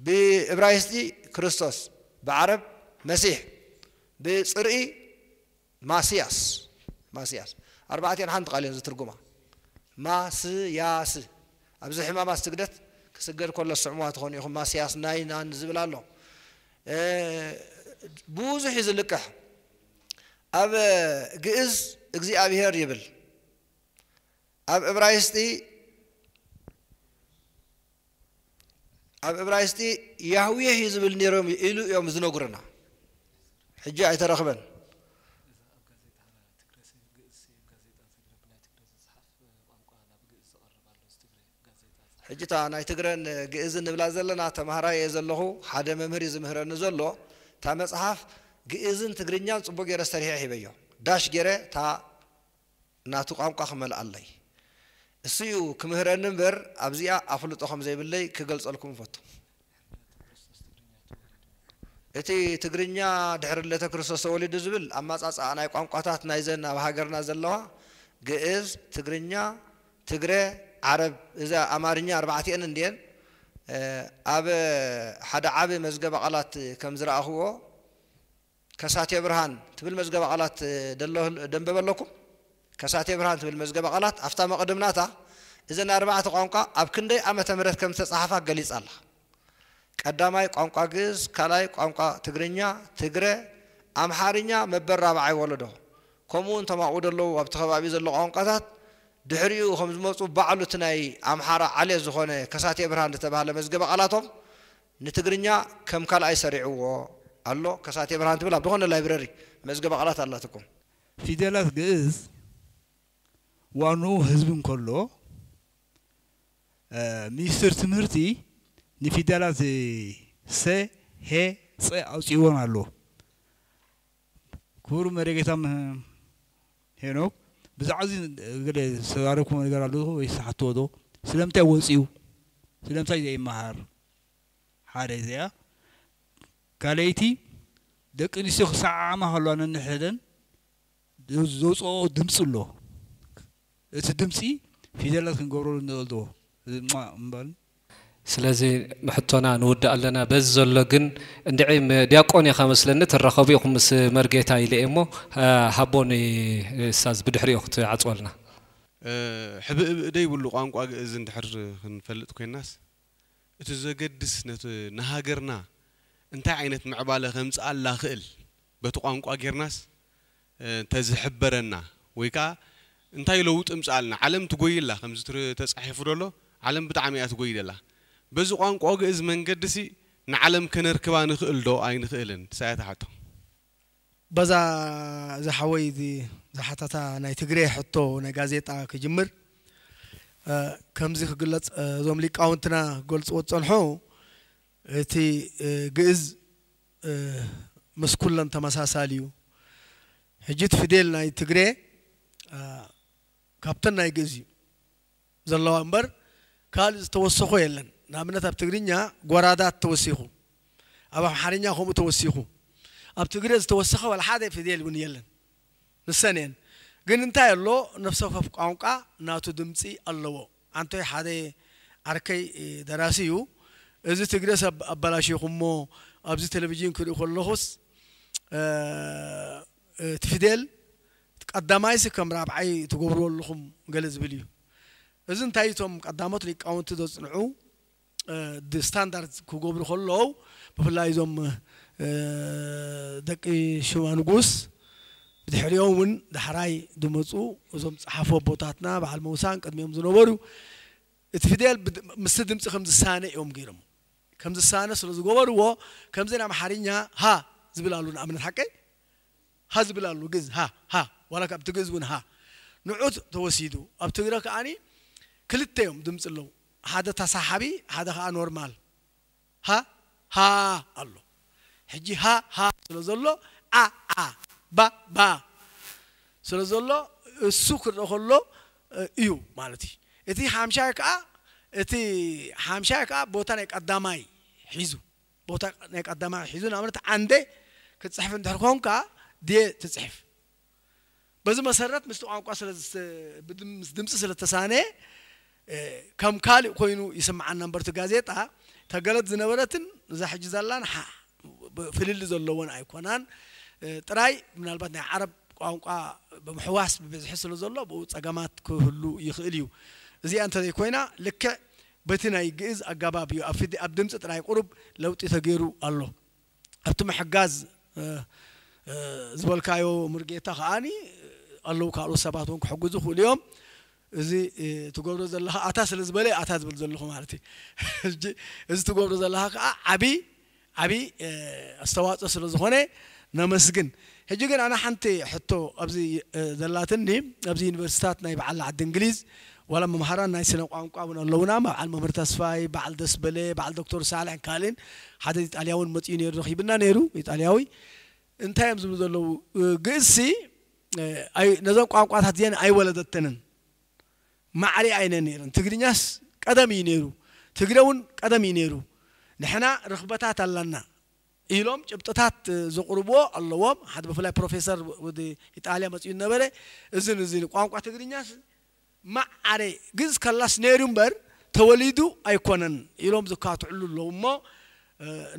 ብዕብራይስጢ ክርስቶስ ብዓረብ መሲሕ ብጽርኢ ማስያስ ኣርባዕተን ሓንቲ ቃል እዮም ዝትርጉማ ማስያስ ኣብዚ ሕማማት ስግደት ክስገድ ከሎ ስዕሙዋ ትኾኑ ኢኹም ማስያስ ናይናን ዝብል ኣሎ ብዙሕ እዩ ዝልቅሕ ኣብ ግእዝ እግዚኣብሔር ይብል ኣብ ዕብራይስጢ ያህዌህ ዝብል ነይሮም ኢሉ እዮም ዝነግሩና ሕጂ ኣይተረኽበን ሕጂታ ናይ ትግረን ግእዝ ንብላ ዘለና ተማሃራይ ዘለኹ ሓደ መምህር ዝምህረኒ ዘሎ ታ መጽሓፍ ግእዝን ትግርኛን ጽቡቕ ገይረ ስተሪሐ ሂበዮ ዳሽ ገይረ ታ ናቱ ቋንቋ ክመልኣለይ እሱዩ ክምህረኒ እምበር ኣብዚኣ ኣፍልጦ ከም ዘይብለይ ክገልጸልኩም ፈቱ እቲ ትግርኛ ድሕሪ ልደተ ክርስቶስ ተወሊዱ ዝብል ኣማጻጽኣ ናይ ቋንቋታት ናይ ዘና ኣብ ሃገርና ዘለዋ ግእዝ ትግርኛ ትግረ ዓረብ እዛ ኣማርኛ ኣርባዕተን እንዴን ኣብ ሓደ ዓብ መዝገበ ቃላት ከም ዝረኣኽዎ ከሳቴ ብርሃን ትብል መዝገበ ቃላት ደንበበለኩም ከሳቴ ብርሃን ትብል መዝገበ ቃላት ኣፍታ መቅድምናታ እዘን ኣርባዕተ ቋንቋ ኣብ ክንደይ ዓመተ ምህረት ከም ተጻሓፋ ገሊጻ ኣላ ቀዳማይ ቋንቋ ግእዝ ካልኣይ ቋንቋ ትግርኛ ትግረ ኣምሓርኛ መበል ራብዓይ ወለዶ ከምኡውን ተማቕኡ ደለዉ ኣብቲ ከባቢ ዘሎ ቋንቋታት ድሕሪኡ ከም ዝመፁ ባዕሉ እቲ ናይ ኣምሓራ ዓልየ ዝኾነ ከሳቴ ብርሃን ዝተባሃለ መዝገበ ቃላቶም ንትግርኛ ከም ካልኣይ ሰሪዕዎ ኣሎ ከሳቴ ብርሃን ትብል ኣብ ዝኾነ ላይብረሪ መዝገበ ቃላት ኣላትኩም ፊደላት ግእዝ ዋንኡ ህዝቢ እንከሎ ሚኒስትር ትምህርቲ ንፊደላት ሰ ሄ ፀ ኣውፂዎን ኣሎ ክቡር መሪጌታም ሄኖክ ብዛዕባ ገለ ሰባረኩም ነገር ኣሎ ወይ ሰሓትዎ ዶ ስለምንታይ ወፂኡ ስለምንታይ ዘይመሃር ሓደ እዚኣ ካልአይቲ ደቂ ኣንስትዮ ክሰዓዓማ ከለዋ ነንሕደን ዘውፅኦ ድምፂ ኣሎ እቲ ድምፂ ፊደላት ክንገብረሉ ንኽእል ዶ እምበል ስለዚ ምሕቶና ንውዳእ ኣለና በዚ ዘሎ ግን እንድዒ ዲያቆን ኢኻ መስለኒ ትረኸቡ ኢኹም ምስ መርጌታ ኢለ እሞ ሃቦኒ እሳዝ ብድሕሪኡ ክትዓፅወልና ሕብእ ደይብሉ ቋንቋ ግእዝ እንድሕር ክንፈልጥ ኮይናስ እቲ ዘገድስ ንሃገርና እንታይ ዓይነት ምዕባለ ከምፅኣላ ክእል በቲ ቋንቋ ጌርናስ ተዝሕበረና ወይ ከዓ እንታይ ለውጥ ምፅኣልና ዓለም ትጎይላ ከምዚ ተጻሒፉ ደሎ ዓለም ብጣዕሚ እያ ትጎይ ደላ በዚ ቋንቋ ግእዝ መንገድሲ ንዓለም ከነርክባ ንኽእል ዶ ኣይንኽእልን ሳያት ሓቶ በዛ ዝሓወይ ዝሓተታ ናይ ትግሬ ሕቶ ናይ ጋዜጣ ክጅምር ከምዚ ክግለጽ እዞም ሊቃውንትና ገልጽዎ ፀንሑ እቲ ግእዝ ምስ ኩለን ተመሳሳሊ እዩ ሕጂ እቲ ፊደል ናይ ትግሬ ካብተን ናይ ግእዝ እዩ ዘለዋ እምበር ካልእ ዝተወሰኾ የለን ንኣብነት ኣብ ትግርኛ ጎራዳት ተወሲኹ ኣብ ኣምሓርኛ ከምኡ ተወሲኹ ኣብ ትግሬ ዝተወሰኸ ወላ ሓደ ፊደል እውን የለን ንሰን እየን ግን እንታይ ኣሎ ነፍሲ ወከፍ ቋንቋ ናቱ ድምፂ ኣለዎ ኣንቶይ ሓደ ዓርከይ ደራሲ እዩ እዚ ትግሬ ሰብ ኣበላሽኹሞ ኣብዚ ቴሌቪዥን ክሪኡ ከለኹስ እቲ ፊደል ቀዳማይስ ከም ራብዓይ ትገብርዎ ኣለኹም ገለ ዝብል እዩ እዚ እንታይ እቶም ቀዳሞት ሊቃውንቲ ዘፅንዑ د ستاندرد ክገብሩ ከለዉ ብፍላይ እዞም ደቂ ሽማንጉስ ብድሕሪኦም ድሕራይ ድመፁ እዞም ጸሓፎ ቦታትና በዓል መውሳን ቅድሚኦም ዝነበሩ እቲ ፊደል ምስ ድምፂ ከም ዝሳነ እዮም ገይሮም ከም ዝሳነ ስለ ዝገበርዎ ከምዚ ናብ ኣምሓርኛ ሃ ዝብላሉ ንኣብነት ሓቀይ ሃ ዝብላሉ ግዝ ሃ ወላ ካብ ትግዝ እውን ሃ ንዑት ተወሲዱ ኣብ ትግረ ከዓኒ ክልተ እዮም ድምፂ ኣለዉ ሓደ ተሳሓቢ ሓደ ከዓ ኖርማል ሃ ኣሎ ሕጂ ሃ ስለ ዘሎ አ ባ ስለ ዘሎ እሱ ክርአ ከሎ እዩ ማለት እዩ እቲ ሓምሻይ ከዓ ቦታ ናይ ቀዳማይ ሒዙ ቦታ ናይ ቀዳማይ ሒዙ ንኣብነት ዓንደ ክትፅሕፍ እንድሕር ኮንካ ድ ትፅሕፍ በዚ መሰረት ምስቲ ቋንቋ ምስ ድምፂ ስለተሳነየ ከም ካልእ ኮይኑ ይስምዓና እምበርቲ ጋዜጣ ተገለጥ ዝነበረትን እዛ ሕጂ ዘላን ፍልል ዘለዎን ኣይኮናን ጥራይ ምናልባት ናይ ዓረብ ቋንቋ ብምሕዋስ ብብዝሒ ስለ ዘሎ ብኡ ፀገማት ክህሉ ይኽእል እዩ እዚኣ እንተዘይኮይና ልክዕ በቲ ናይ ግእዝ ኣገባብ እዩ ኣብ ድምፂ ጥራይ ቁሩብ ለውጢ ተገይሩ ኣሎ ኣብቲ ምሕጋዝ ዝበልካዮ ሙርጌታ ከዓኒ ኣለዉ ካልኦት ሰባት እውን ክሕግዙ ክእሉ እዮም እዚ ትገብሮ ዘለኻ ኣታ ስለ ዝበለ ኣታ ዝብል ዘለኹ ማለት እዩ እዚ ትገብሮ ዘለኻ ከዓ ዓብይ ኣስተዋፅኦ ስለ ዝኾነ ነመስግን ሕጂ ግን ኣነ ሓንቲ ሕቶ ኣብዚ ዘላትኒ ኣብዚ ዩኒቨርሲታት ናይ በዓል ዓዲ እንግሊዝ ወላ መምሃራን ናይ ስነ ቋንቋ እውን ኣለውና በዓል መምህር ተስፋይ በዓል ደስ በለ በዓል ዶክተር ሳልሕን ካልእን ሓደ ኢጣልያውን መፂኡ ነይሩ ረኺብና ነይሩ ኢጣልያዊ እንታይ እዮም ዝብሉ ዘለዉ ግእሲ ነዞም ቋንቋታት እዚአን ኣይወለደተንን ማዕሪ ኣይነ ነይረን ትግርኛስ ቀደም እዩ ነይሩ ትግረ እውን ቀደም እዩ ነይሩ ንሕና ርኽበታት ኣለና ኢሎም ጭብጥታት ዘቕርብዎ ኣለዎም ሓደ ብፍላይ ፕሮፌሰር ወደ ኢጣልያ መፂኡ ነበረ እዚ ቋንቋ ትግርኛስ ማዕረ ግዝ ከላስ ነይሩ እምበር ተወሊዱ ኣይኮነን ኢሎም ዝካትዕሉ ኣለዉ እሞ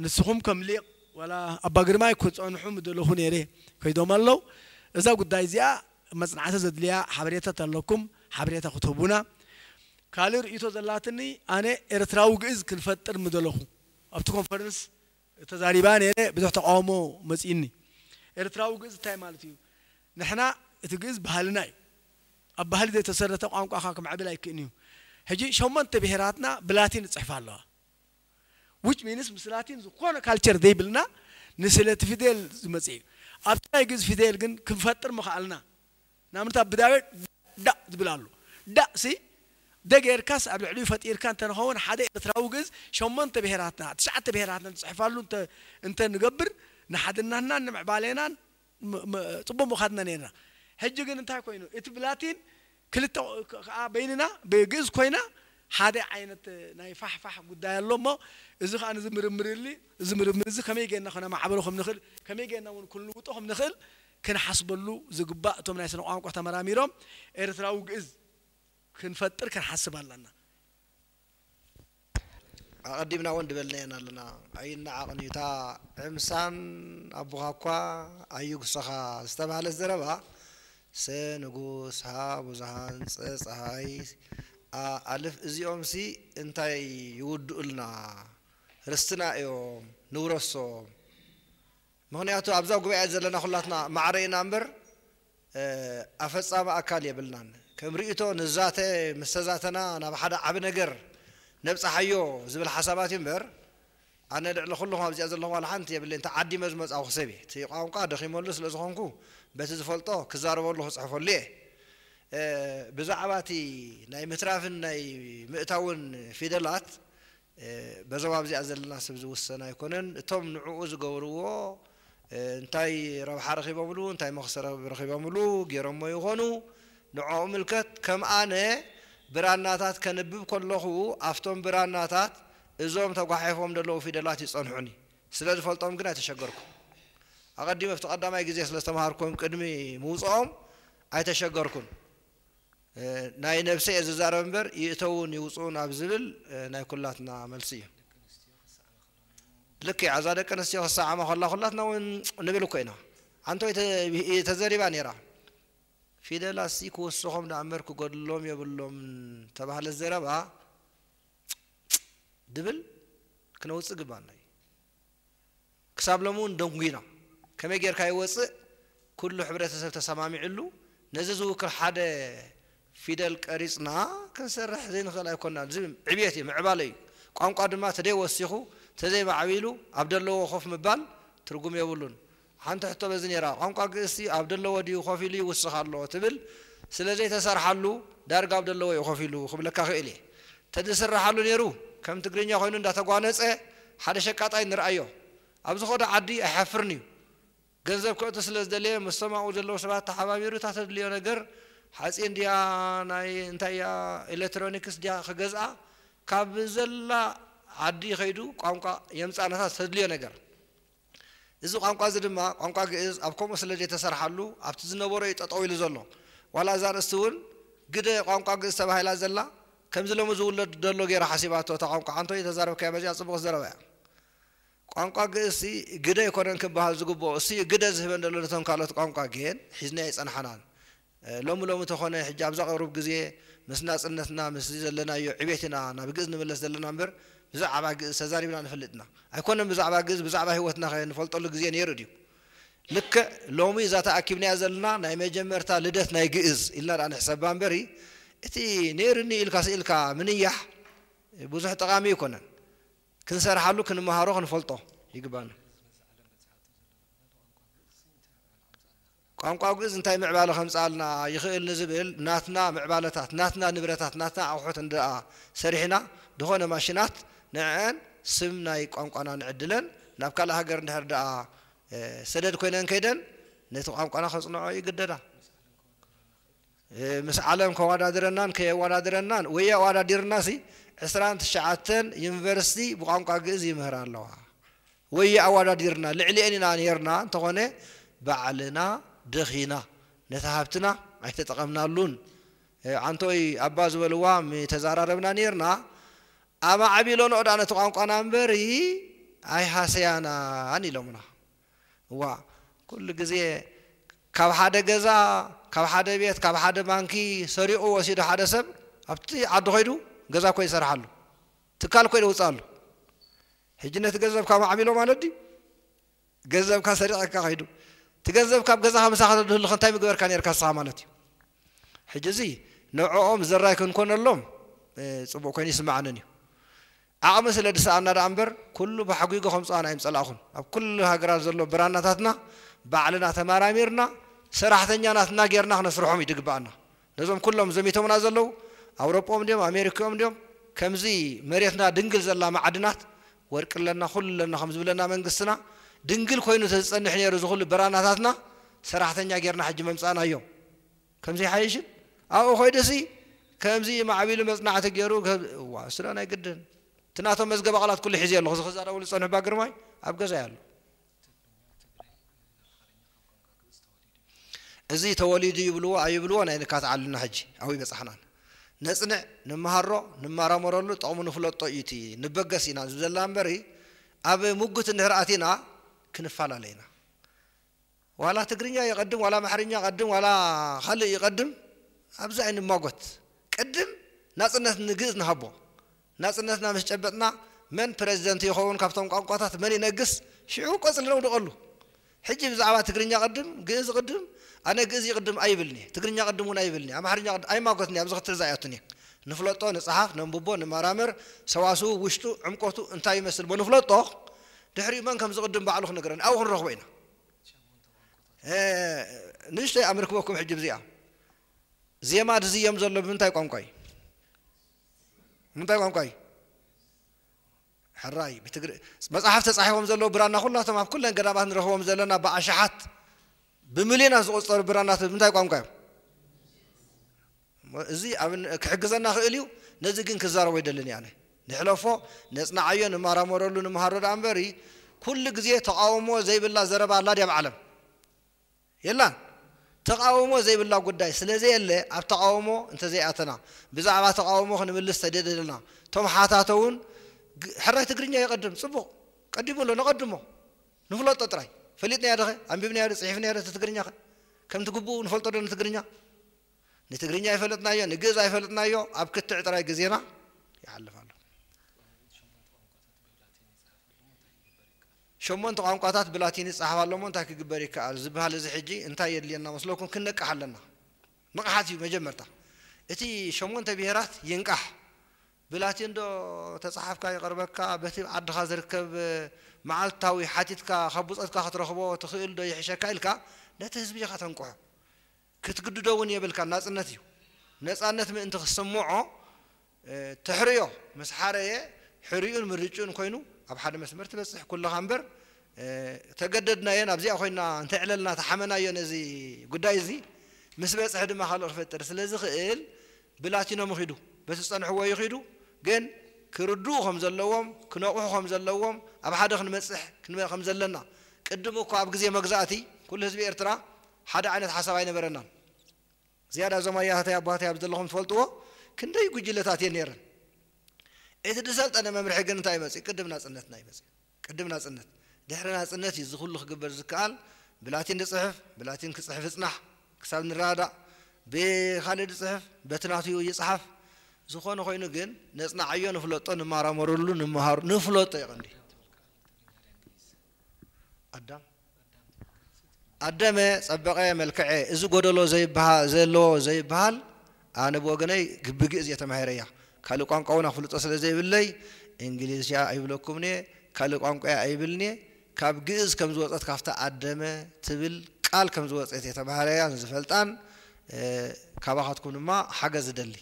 ንስኹም ከም ሊቅ ወላ ኣባ ግርማይ ክፀንሑ ምደለኹ ነይረ ከይዶም ኣለዉ እዛ ጉዳይ እዚኣ መፅናዕቲ ዘድልያ ሓበሬታት ኣለኩም ሓበሬታ ክትህቡና ካልእ ርእይቶ ዘላትኒ ኣነ ኤርትራዊ ግእዝ ክንፈጥር ምደለኹ ኣብቲ ኮንፈረንስ ተዛሪባ ነይረ ብዙሕ ተቃውሞ መፂእኒ ኤርትራዊ ግእዝ እንታይ ማለት እዩ ንሕና እቲ ግእዝ ባህልና እዩ ኣብ ባህሊ ዘይተሰረተ ቋንቋኻ ክምዕብል ኣይክእን እዩ ሕጂ 8 ብሄራትና ብላቲን ንፅሕፍ ኣለዋ which means ምስ ላቲን ዝኾነ ካልቸር ዘይብልና ንስለት ፊደል ዝመፅ እዩ ኣብቲ ናይ ግእዝ ፊደል ግን ክንፈጥር ምኽኣልና ናምንታ ብዳዊት ዳ ዝብል ኣሎ ዳ ሲ ደጌርካስ ኣብ ልዕሊኡ ፈጢርካ እንተንኸውን ሓደ ኤርትራዊ ግእዝ 8 ብሄራትና 9 ብሄራትና ንፅሕፋሉ እንተ ንገብር ንሓድናና ንምዕባለናን ፅቡቅ ምኻድና ነርና ሕጂ ግን እንታይ ኮይኑ እቲ ብላቲን ክልተ ከዓ በይንና ብግእዝ ኮይና ሓደ ዓይነት ናይ ፋሕፋሕ ጉዳይ ኣሎ እሞ እዚ ከዓ ንዝምርምርሊ እዚ ምርምር እዚ ከመይ ጌርና ኮና ማዕበሎ ከም ንኽእል ከመይ ጌርና እውን ክንልውጦ ከም ንኽእል ክንሓስበሉ ዝግባእ እቶም ናይ ስነ ቋንቋ ተመራሚሮም ኤርትራዊ ግእዝ ክንፈጥር ክንሓስብ ኣለና ኣቀዲምና እውን ድበልና ኣለና ኣይነዓቕን እዩ እታ ዕምሳን ኣቦኻ እኳ ኣዩግሰኻ ዝተባሃለ ዘረባ ሰንጉስ ሃ ብዙሃን ፀፀሃይ ኣልፍ እዚኦም ሲ እንታይ ይውድኡልና ርስትና እዮም ንውረሶ ምክንያቱ ኣብዛ ጉባኤ ዘለና ኩላትና ማዕረኢና እምበር ኣፈፃሚ ኣካል የብልናን ከም ርእቶ ንዛተ መስተዛተና ናብ ሓደ ዓብ ነገር ነብፃሓዮ ዝብል ሓሳባት እምበር ኣነ ልዕሊ ኩልኹም ኣብዚኣ ዘለኹም ዋላ ሓንቲ የብለይ እንተ ዓዲመ ዝመፃኹ ሰብ እየ እቲ ቋንቋ ደኺመሉ ስለ ዝኾንኩ በቲ ዝፈልጦ ክዛረበሉ ክፅሕፈሉ እየ ብዛዕባ እቲ ናይ ምትራፍን ናይ ምእታውን ፊደላት በዞም ኣብዚኣ ዘለና ሰብ ዝውሰን ኣይኮነን እቶም ንዕኡ ዝገብርዎ እንታይ ረብሓ ረኺቦምሉ እንታይ መኽሰረ ረኺቦምሉ ገይሮሞ ይኾኑ ንዕኡ ምልከት ከም ኣነ ብራናታት ከንብብ ከለኹ ኣብቶም ብራናታት እዞም ተጓሒፎም ዘለዉ ፊደላት ይፀንሑኒ ስለ ዝፈልጦም ግን ኣይተሸገርኩም ኣቐዲመ ኣብቲ ቀዳማይ ግዜ ስለ ዝተምሃርኩም ቅድሚ ምውፅኦም ኣይተሸገርኩን ናይ ነብሰ እየ ዝዛረብ እምበር ይእተውን ይውፅኡን ኣብ ዝብል ናይ ኩላትና መልሲ እዩ ልክ ዓዛ ደቂ ኣንስትዮ ክሰዓማ ከላ ኩላትና እውን ንብል እኮ ኢና ሓንቲ ተዘሪባ ነይራ ፊደላት ሲ ክወስኾም ዳ እምበር ክገድሎም የብሎም ተባህለ ዘረባ دبل كنوص قبانا كساب لمون دنقينا كما يجير كاي وص كل حبرة تسمامي علو نززو كل حدا فيدل قريصنا كنسرح زين خلا يكوننا زين عبيتي معبالي قام قادما تدي وسيخو تزي معبيلو عبد الله خوف مبال ترجم يقولون حنت حتى بزنيرا قام قاقسي عبد الله ودي خوفيلي وسخالو تبل سلازي تسرحلو دارق عبد الله يخوفيلو خبلك خيلي تدسرحلو نيرو كم تقرينيا خوينو ندا تقوانص حدا شقاطاي نرايو ابز خد عدي احفرني ገንዘብ ከእቶ ስለዝደለ መስተማው ዘለው ሰባት ተሓባቢሩ ታተድልዮ ነገር ሓጺን ዲያ ናይ እንታያ ኤሌክትሮኒክስ ዲያ ከገዝአ ካብ ዘላ ዓዲ ኸይዱ ቋንቋ የምጻናታት ተድልዮ ነገር እዚ ቋንቋ ዝድማ ቋንቋ ግዕዝ ኣብ ከምኡ ስለዚ ተሰርሓሉ ኣብቲ ዝነበሮ ይጠጠው ኢሉ ዘሎ ዋላ ዛንስቱን ግደ ቋንቋ ግዕዝ ተባሂላ ዘላ ከምዚ ሎሙ ዝውለድ ደሎ ገይራ ሓሲባቶ ቋንቋ አንቶ የተዛረብካ በዚያ ጽቡቕ ዘረባያ ቋንቋ ግዕዝ ግደ ይኮነን ክባሃል ዝግቦ እሲ ግደ ዝህበን ደሎ ለቶም ካልኦት ቋንቋ ግን ሒዝና ይጸንሐናን ሎሙ ተኾነ ሕጂ ኣብዛ ቅርብ ግዜ ምስና ጽነትና ምስ ዘለናዮ ዕቤትና ናብ ግዕዝ ንመለስ ዘለና እምበር ብዛዕባ ግዕዝ ተዛሪብና ንፈልጥና ኣይኮነን ብዛዕባ ግዕዝ ብዛዕባ ህይወትና ንፈልጠሉ ግዜ ነይሩ ድዩ ልክ ሎሚ እዛ ተኣኪብና ዘለና ናይ መጀመርታ ልደት ናይ ግዕዝ ኢልና ዳ ንሕሰባ እምበሪ እቲ ነይሩኒ ኢልካ ስኢልካ ምንያሕ ብዙሕ ጠቃሚ ይኮነን كنسرحلو كنمهارو كنفلطو يقبانا ቋንቋ ግዕዝ እንታይ ምዕባለ ከምጻልና ይኽእል ንዝብል ናትና ምዕባለታት ናትና ንብረታት ናትና ኣውሑት እንዳ ሰሪሕና ድኾነ ማሽናት ንዕን ስም ናይ ቋንቋና ንዕድለን ናብ ካልእ ሃገር እንድሕር ደኣ ሰደድ ኮይነን ከይደን ነቲ ቋንቋና ከጽንዖ ይግደዳ ምስ ዓለም ከዋዳድረናን ከየዋዳድረናን ወያ ዋዳዲርናሲ 29 ዩኒቨርሲቲ በቋንቋ ግዕዝ ይምህር ኣለዋ ወይ አዋዳዲርና ልዕሊአኒና ነርና እንተኾነ ባዕልና ደኺና ነተሃብትና አይተጠቀምናሉን አንቶይ አባ ዝበልዋ ተዛራረብና ነርና አማ ዓቢሎን ኦዳነ ቋንቋና እንበሪ አይ ሐሰያና አንይሎምና ዋ ኩሉ ግዜ ካብ ሓደ ገዛ ካብ ሓደ ቤት ካብ ሓደ ባንኪ ሰሪዑ ወሲዱ ሓደ ሰብ ኣብቲ ዓዲ ኾይዱ ገዛ ኮይ ይሰርሓሉ ትካል ኮይ ይወጻሉ ሕጅነት ገንዘብ ካብ ዓቢሎ ማለት ዲ ገንዘብ ካ ሰሪዕካ ኸይዱ ትገንዘብ ካብ ገዛ ከምሳኸ ድህሉ እንታይ ምግበርካ ነርካ ሰኻ ማለት እዩ ሕጂ ነውዖም ዘራይ ክንኮነሎም ጽቡቕ ኮይን ይስማዓነን እዩ ዓቕሚ ስለ ድሰኣና ዳ እምበር ኩሉ ብሓጒጎ ከምፃና ይምፀላኹን ኣብ ኩሉ ሃገራት ዘሎ ብራናታትና ባዕልና ተማራሚርና ሰራሕተኛናትና ጌርና ክነስርሖም ይድግባአና ነዞም ኩሎም ዘሚቶምና ዘለው አውሮፓም ዲዮም አሜሪካም ዲዮም ከምዚ መሬትና ድንግል ዘላ ማዕድናት ወርቅ ለና ሁሉ ለና ከምዝ ብለና መንግስትና ድንግል ኮይኑ ተጸንሕ ነይሩ ዝኹሉ ብራናታትና ሰራሕተኛ ጌርና ሕጂ መምጻና እዮም ከምዚ ሓይሽ አው ኾይደሲ ከምዚ ማዕቢሉ መጽናዕት ገይሩ ዋ ስለና ይግድን ትናቶ መዝገበ ቃላት ኩሉ ሒዚ ያለው ዝኸዛራው ልጸንሕ ባግርማይ ኣብ ገዛ ያለው እዚ ተወሊዱ ይብልዎ አይብልዎ ናይ ንካት ዓልና ሕጂ አው ይበጽሐናን ነጽንዕ ንመሃሮ ንማራመረሉ ጠቕሙ ንፍለጦ ኢቲ ንበገሲና ዘላ እምበሪ ኣብ ሙጉት ንህርአቲና ክንፋላለይና ዋላ ትግርኛ ይቀድም ዋላ ማሕርኛ ይቀድም ዋላ ካልእ ይቀድም ኣብዚ አይን ማጎት ቅድም ናጽነት ንግዕዝ ንሃቦ ናጽነትና ምስ ጨበጥና መን ፕሬዝደንት ይኸውን ካብቶም ቋንቋታት መን ይነግስ ሽዑ ቆጽል ነው ደቐሉ ሕጂ ብዛዕባ ትግርኛ ቀድም ግዕዝ ቀድም أنا جزء يقدم أي بلني تقرني يقدمون أي بلني أما حرني أي ما قلتني أبغى تزايتني نفلطو نصحف نبوبو نمرامر سواسو وشتو عمقوتو انتاي مثل بنفلطو تحري من كم زقدم بعلوخ نقرن أو هنروح وين نشتي أمركبكم حجب زي ما تزي يمزل بنتاي قنقاي منتاي قنقاي حراي بتقر مصحف تصحيحهم زلوا برانا كلها تمام كلنا قرابات نروحهم زلنا بعشحات بمليون أصغر برانات منتاي قامكاي زي أمن كحجزنا خيليو نزقين كزارة ويدلني يعني نحلفه نصنع عيون مارامورلو نمهارد أمبري كل جزية تقاومه زي بالله زرب الله دياب عالم يلا تقاومه زي بالله قداي سلزي اللي أبتقاومه أنت زي أتنا بزعبة تقاومه خنمل استديد لنا توم حاتاتون حرة تقرنيا يقدم صبوا قدموا له نقدمه نفلت تطري فليتني هذا أم بيبني هذا صحيفني هذا تتقرنيا كم تقبوا نفلت له نتقرنيا نتقرنيا يفلتنا يا نجز يفلتنا يا أبكت تعترى جزيرة يحلف الله شمون تقام قاتات بلاتيني صحاب الله مون تاك جبري كال زبها لزحجي انت يدلينا مسلوكم كنقح لنا نقحاتي مجمرتا اتي شمون تبيهرات ينقح بلاتين دو تصحف كا يقربك بتي عد خازركب معالتاوي حاتيتك خبصتك خطرخبو تخيل دو يحشكا الكا نتهزب جا تنقح كتقددون يبلكا ناصنتيو ناصنت من انت تسمعو تحريو مسحاريه حريون مرجون كوينو اب حد مسمر تبصح كلها امبر تجددنا ين ابزي اخوينا انت عللنا تحمنا ينزي غداي زي مسبصح دما خالو فطر سلازي خيل بلاتينو مخيدو بس صنحوا يخيدو ግን ክርዱኹም ዘለዎም ክነቑሑኹም ዘለዎም ኣብ ሓደ ክንመጽሕ ክንመ ዘለና ቅድም እኮ ኣብ ግዜ መግዛእቲ ኩሉ ህዝቢ ኤርትራ ሓደ ዓይነት ሓሳብ ኣይነበረና ዝያዳ ዘማያህታ ኣባህታ ኣብ ዘለኹም ትፈልጥዎ ክንደይ ጉጅለታት የነረን እቲ ድሰልጠነ መምርሒ ግን እንታይ መጽ ቅድም ናጽነትና ይመጽ ቅድም ናጽነት ድሕሪ ናጽነት እዚ ኩሉ ክግበር ዝከኣል ብላቲን ድጽሕፍ ብላቲን ክጽሕፍ ጽናሕ ክሳብ ንራዳ ብኻልድ ጽሕፍ በትናትዩ ይጽሐፍ ዝኾነ ኮይኑ ግን ነጽና ዓዮ ንፍለጦ ንማራመሩሉ ንመሃሩ ንፍለጦ ይቀንዲ ኣዳመ ጸበቀ መልክዐ እዚ ጎደሎ ዘይበሃል ኣነ ብወገነይ ግብግእዝ የተማሂረያ ካልእ ቋንቋውና ፍልጦ ስለ ዘይብለይ እንግሊዝኛ ኣይብለኩምኒ ካልእ ቋንቋ ኣይብልኒ ካብ ግእዝ ከም ዝወፀት ካፍታ ኣዳመ ትብል ቃል ከም ዝወፀት የተማሂረያ ዝፈልጣን ካባኻትኩም ድማ ሓገዝ ደሊ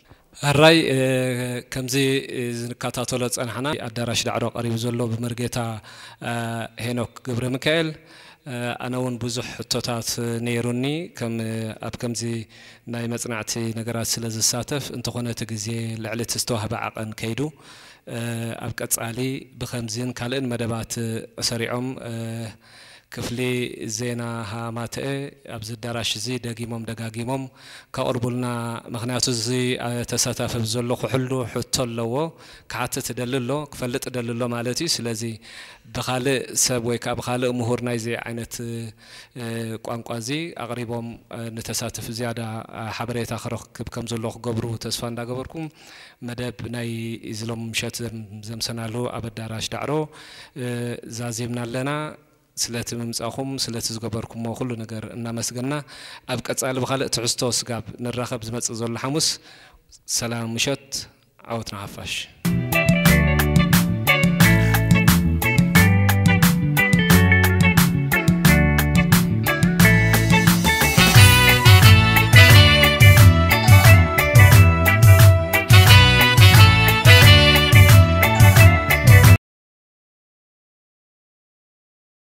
الرأي كمزي زنكاتاتولو صنحنا أدراش دعرو قريب زلو بمرجتا هنوك قبر ميكائيل أنا ون بزح توتات نيروني كم أب كمزي ناي مصنعتي نجارات سلز الساتف انت خونه تجزي لعلت استوها بعقن كيدو أب كتصالي بخمزين كالن مدبات سريعهم كفلي زينا هاماتئ أبز الدراش زي دقيمهم دقاقيمهم كأربلنا مغنياتو زي تساتف بزلو خحلو حطلو كعات تدللو كفلت تدللو مالتي سلازي بخالق سبوي كابخالق مهورنا زي عينت قوانقوازي أغريبهم نتساتف زيادة حبريت آخر كم زلو قبرو تسفان دا قبركم مدب ناي إزلوم مشات زمسنالو أب الدراش دعرو زازيمنا لنا سلات ممصاخم سلات زغبركم ما كل ነገር እናመስገና ኣብ ቀጻል በخالق ትዕስቶ ስጋብ ንራኸብ ዝመጽ ዘሎ ሐሙስ ሰላም ምሸት ዓወትና ሓፋሽ